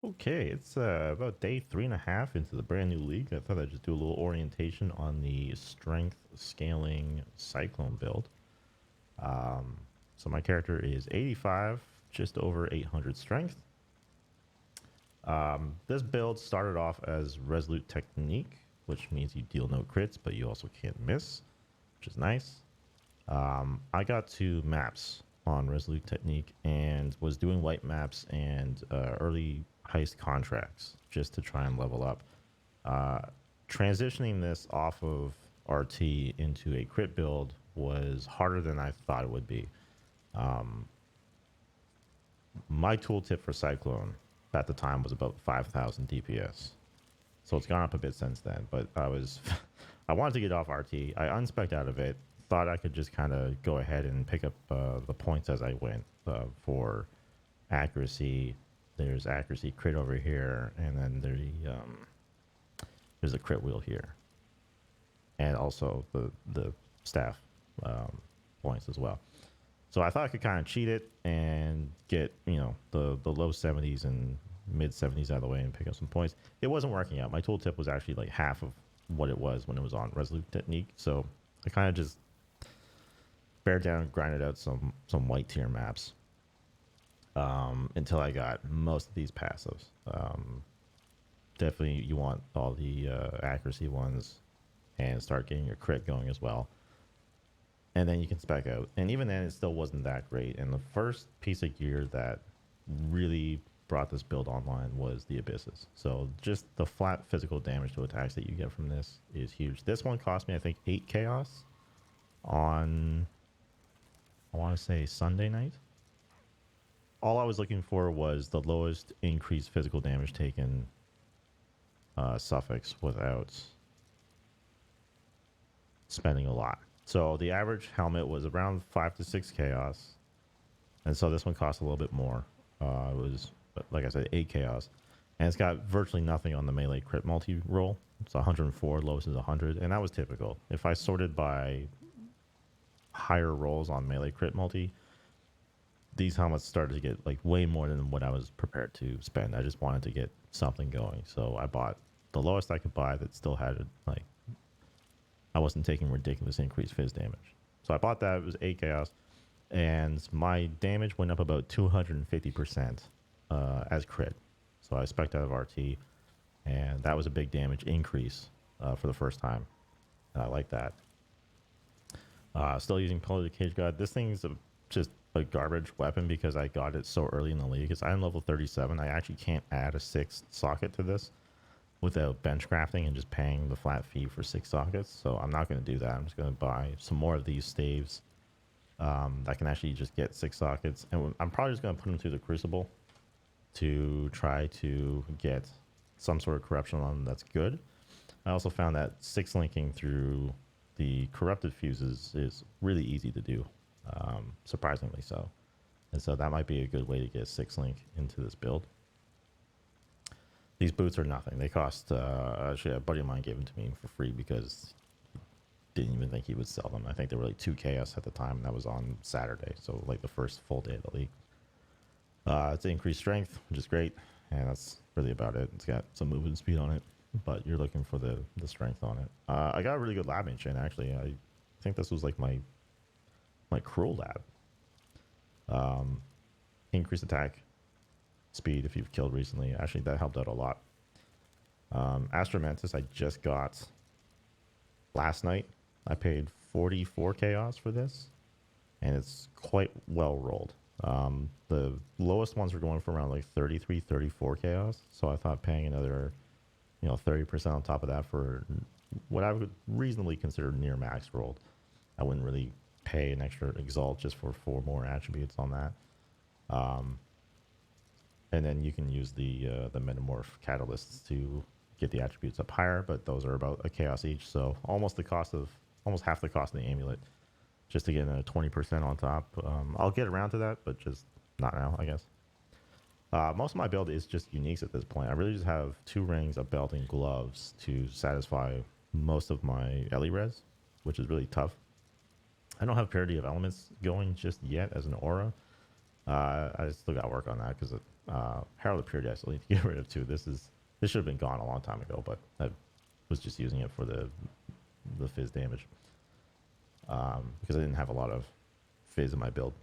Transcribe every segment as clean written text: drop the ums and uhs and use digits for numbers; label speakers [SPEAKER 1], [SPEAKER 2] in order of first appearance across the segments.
[SPEAKER 1] Okay, it's about day 3.5 into the brand new league. I thought I'd just do a little orientation on the strength scaling Cyclone build. Um, so my character is 85, just over 800 strength. This build started off as Resolute Technique, which means you deal no crits, but you also can't miss, which is nice. I got two maps on Resolute Technique and was doing white maps and early heist contracts just to try and level up. Uh, Transitioning this off of RT into a crit build was harder than I thought it would be. Um, my tooltip for Cyclone at the time was about 5,000 DPS. So it's gone up a bit since then, but I wanted to get off RT. I unspec'd out of it, thought I could just kind of go ahead and pick up the points as I went for accuracy. There's accuracy crit over here, and then there's a crit wheel here, and also the staff points as well. So I thought I could kind of cheat it and get the low 70s and mid 70s out of the way and pick up some points. It wasn't working out. My tooltip was actually like half of what it was when it was on Resolute Technique. So I kind of just bear down and grinded out some white tier maps until I got most of these passives. Definitely you want all the accuracy ones and start getting your crit going as well. And then you can spec out. And even then, it still wasn't that great. And the first piece of gear that really brought this build online was the Abysses. So just the flat physical damage to attacks that you get from this is huge. This one cost me, I think, 8 chaos on, I want to say, Sunday night. All I was looking for was the lowest increased physical damage taken suffix without spending a lot. So the average helmet was around 5 to 6 chaos, and so this one cost a little bit more. It was, like I said, 8 chaos, and it's got virtually nothing on the melee crit multi roll. It's 104, lowest is 100, and that was typical. If I sorted by higher rolls on melee crit multi, these helmets started to get like way more than what I was prepared to spend. I just wanted to get something going, so I bought the lowest I could buy that still had like I wasn't taking ridiculous increased phys damage. So I bought that. It was 8 chaos, and my damage went up about 250% as crit. So I spec'd out of RT, and that was a big damage increase for the first time. And I like that. Still using Polluted Cage God. This thing's just a garbage weapon because I got it so early in the league. Because I'm level 37, I actually can't add a 6th socket to this without bench crafting and just paying the flat fee for 6 sockets. So I'm not going to do that. I'm just going to buy some more of these staves that can actually just get 6 sockets. And I'm probably just going to put them through the Crucible to try to get some sort of corruption on them that's good. I also found that 6 linking through the corrupted fuses is really easy to do, surprisingly so. And so that might be a good way to get 6 link into this build. These boots are nothing. They cost, actually, a buddy of mine gave them to me for free because he didn't even think he would sell them. I think they were like 2 chaos at the time, and that was on Saturday, so like the first full day of the league. It's increased strength, which is great, and that's really about it. It's got some movement speed on it, but you're looking for the strength on it. I got a really good lab ancient, actually. I think this was like my cruel lab. Increased attack speed if you've killed recently. Actually, that helped out a lot. Astromantis I just got last night. I paid 44 chaos for this, and it's quite well rolled. The lowest ones were going for around like 33, 34 chaos, so I thought paying another 30% on top of that for what I would reasonably consider near max rolled. I wouldn't really pay an extra exalt just for 4 more attributes on that. And then you can use the metamorph catalysts to get the attributes up higher, but those are about a chaos each, so almost half the cost of the amulet, just to get a 20% on top. I'll get around to that, but just not now, I guess. Most of my build is just uniques at this point. I really just have 2 rings, a belt, and gloves to satisfy most of my Ellie res, which is really tough. I don't have parity of elements going just yet as an aura. I still got to work on that because Herald of Purity I still need to get rid of too. This should have been gone a long time ago, but I was just using it for the fizz damage because I didn't have a lot of fizz in my build.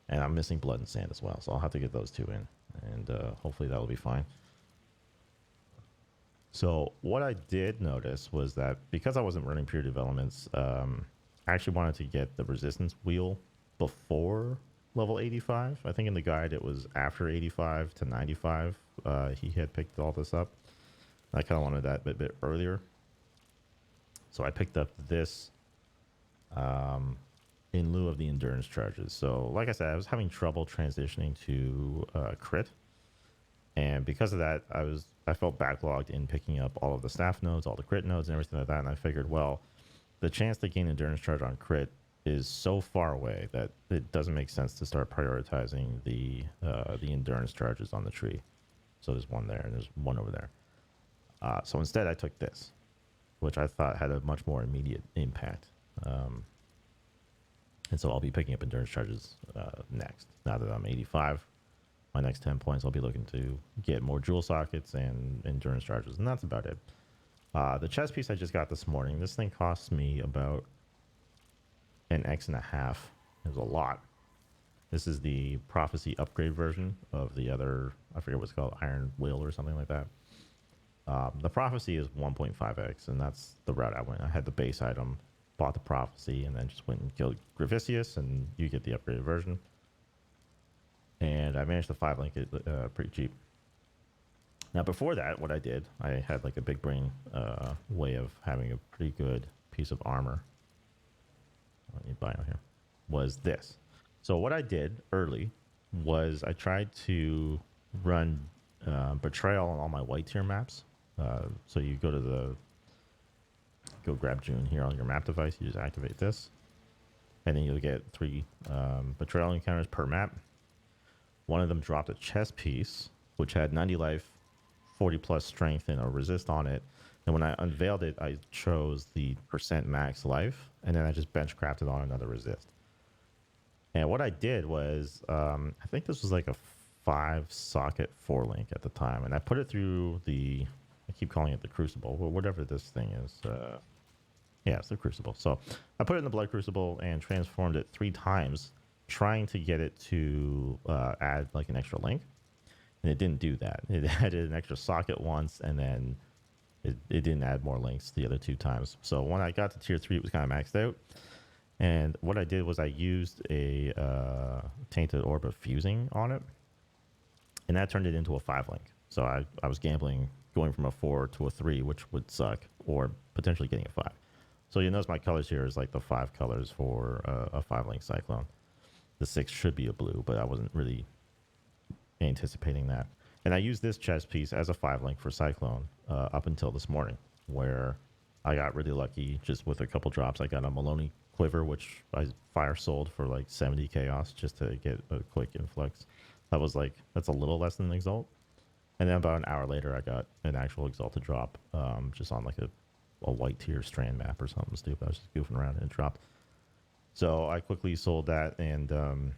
[SPEAKER 1] And I'm missing blood and sand as well, so I'll have to get those two in, and hopefully that'll be fine. So what I did notice was that because I wasn't running pure developments, I actually wanted to get the resistance wheel before level 85. I think in the guide it was after 85 to 95. He had picked all this up. I kind of wanted that a bit earlier. So I picked up this in lieu of the endurance charges. So like I said, I was having trouble transitioning to crit. And because of that, I felt backlogged in picking up all of the staff nodes, all the crit nodes and everything like that. And I figured, well, the chance to gain endurance charge on crit is so far away that it doesn't make sense to start prioritizing the endurance charges on the tree. So there's one there and there's one over there. So instead I took this, which I thought had a much more immediate impact. And so I'll be picking up endurance charges next. Now that I'm 85, my next 10 points, I'll be looking to get more jewel sockets and endurance charges, and that's about it. The chest piece I just got this morning, this thing costs me about an X&a half. It was a lot. This is the Prophecy upgrade version of the other, I forget what's called, Iron Will or something like that. The Prophecy is 1.5x, and that's the route I went. I had the base item, bought the Prophecy, and then just went and killed Gravicius, and you get the upgraded version. And I managed to 5-link it pretty cheap. Now, before that, what I did, I had like a big brain way of having a pretty good piece of armor. Let me buy out here. Was this. So what I did early was I tried to run Betrayal on all my white tier maps. So you go grab June here on your map device. You just activate this. And then you'll get 3 Betrayal encounters per map. One of them dropped a chest piece, which had 90 life, 40 plus strength, and a resist on it. And when I unveiled it, I chose the % max life, and then I just bench crafted on another resist. And what I did was, I think this was like a 5-socket 4-link at the time, and I put it through I keep calling it the Crucible, or whatever this thing is. Yeah, it's the Crucible. So I put it in the Blood Crucible and transformed it 3 times, trying to get it to add like an extra link, and it didn't do that. It added an extra socket once, and then it didn't add more links the other 2 times. So when I got to tier 3, it was kind of maxed out. And what I did was I used a Tainted Orb of Fusing on it, and that turned it into a 5-link. So I was gambling going from a 4 to a 3, which would suck, or potentially getting a 5. So you notice my colors here is like the 5 colors for a 5-link Cyclone. The 6 should be a blue, but I wasn't really anticipating that. And I used this chest piece as a 5-link for Cyclone up until this morning, where I got really lucky just with a couple drops. I got a Maloney Quiver, which I fire sold for like 70 chaos just to get a quick influx. That's a little less than an Exalt. And then about an hour later, I got an actual Exalted drop just on like a white tier strand map or something stupid. I was just goofing around and it dropped. So I quickly sold that and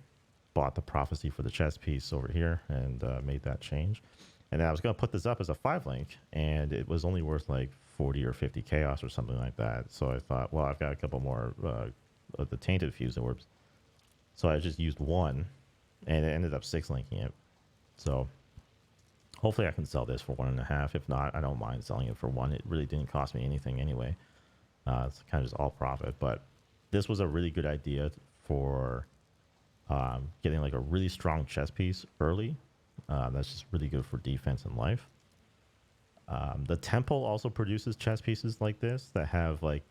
[SPEAKER 1] bought the Prophecy for the chest piece over here and made that change. And then I was going to put this up as a 5-link, and it was only worth like 40 or 50 chaos or something like that. So I thought, well, I've got a couple more of the Tainted Fuse Orbs. So I just used one, and it ended up 6-linking it. So hopefully I can sell this for 1.5. If not, I don't mind selling it for 1. It really didn't cost me anything anyway. It's kind of just all profit, but this was a really good idea for getting like a really strong chest piece early. That's just really good for defense and life. The temple also produces chest pieces like this that have like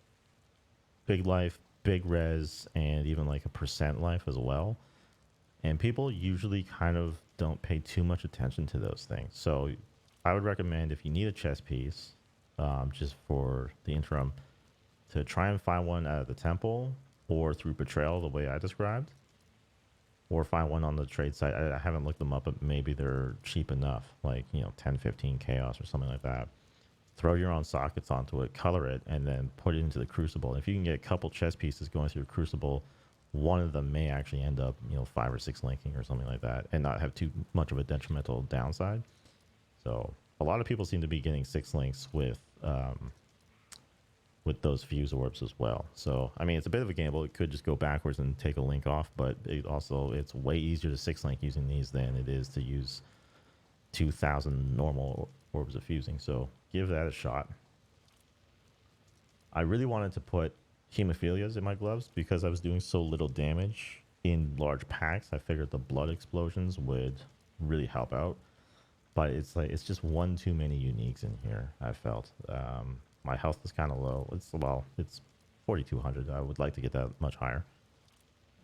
[SPEAKER 1] big life, big res, and even like a % life as well. And people usually kind of don't pay too much attention to those things. So I would recommend, if you need a chest piece, just for the interim, to try and find one out of the temple or through Betrayal, the way I described, or find one on the trade site. I haven't looked them up, but maybe they're cheap enough, like 10, 15 chaos or something like that. Throw your own sockets onto it, color it, and then put it into the Crucible. If you can get a couple chest pieces going through the Crucible one of them may actually end up, 5 or 6 linking or something like that, and not have too much of a detrimental downside. So a lot of people seem to be getting 6 links with those fuse orbs as well. So I mean, it's a bit of a gamble. It could just go backwards and take a link off, but it's way easier to 6 link using these than it is to use 2,000 normal orbs of fusing. So give that a shot. I really wanted to put hemophilias in my gloves because I was doing so little damage in large packs. I figured the blood explosions would really help out, but it's just one too many uniques in here. I felt my health is kind of low. It's 4,200. I would like to get that much higher,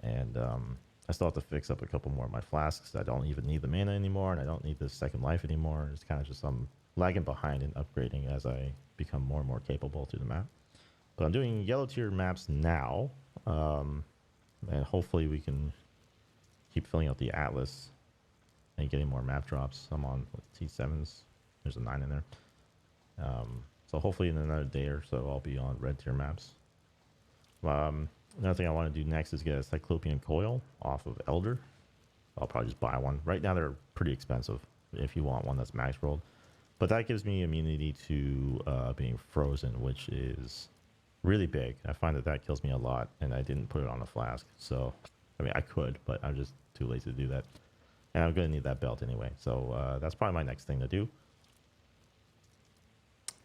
[SPEAKER 1] and I still have to fix up a couple more of my flasks. I don't even need the mana anymore, and I don't need the second life anymore. It's kind of just I'm lagging behind in upgrading as I become more and more capable to the map. But I'm doing yellow tier maps now, and hopefully we can keep filling out the atlas and getting more map drops. I'm on T7s. There's a 9 in there. So hopefully in another day or so, I'll be on red tier maps. Another thing I want to do next is get a Cyclopean coil off of Elder. I'll probably just buy one. Right now they're pretty expensive if you want one that's max rolled. But that gives me immunity to being frozen, which is really big. I find that kills me a lot, and I didn't put it on a flask. So, I mean, I could, but I'm just too lazy to do that. And I'm going to need that belt anyway. So that's probably my next thing to do.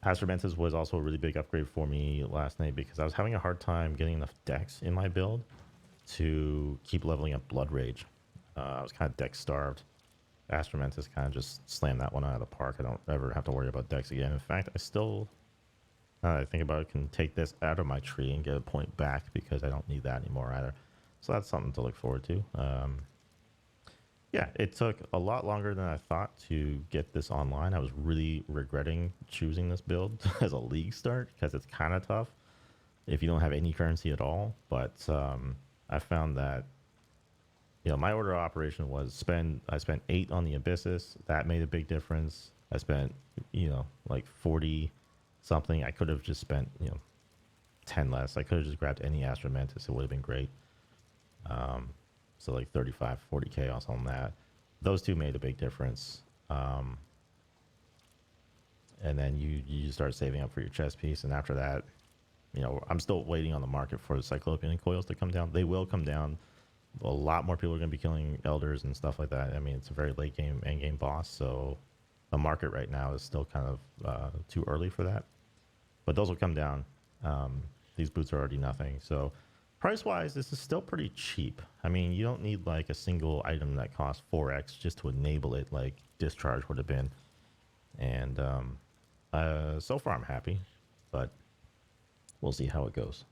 [SPEAKER 1] Astromantis was also a really big upgrade for me last night because I was having a hard time getting enough dex in my build to keep leveling up Blood Rage. I was kind of dex starved. Astromantis kind of just slammed that one out of the park. I don't ever have to worry about dex again. In fact, I still, now that I think about it, can take this out of my tree and get a point back because I don't need that anymore either. So that's something to look forward to. Yeah, it took a lot longer than I thought to get this online. I was really regretting choosing this build as a league start because it's kind of tough if you don't have any currency at all. But I found that my order of operation was I spent 8 on the Abyssus. That made a big difference. I spent like 40 something. I could have just spent 10 less. I could have just grabbed any Astromantis. It would have been great. So like 35, 40 chaos on that. Those two made a big difference. And then you start saving up for your chest piece. And after that, I'm still waiting on the market for the Cyclopean coils to come down. They will come down. A lot more people are going to be killing elders and stuff like that. I mean, it's a very late game, end game boss. So the market right now is still kind of too early for that. But those will come down. These boots are already nothing. So price-wise, this is still pretty cheap. I mean, you don't need like a single item that costs 4x just to enable it like Discharge would have been. And so far I'm happy, but we'll see how it goes.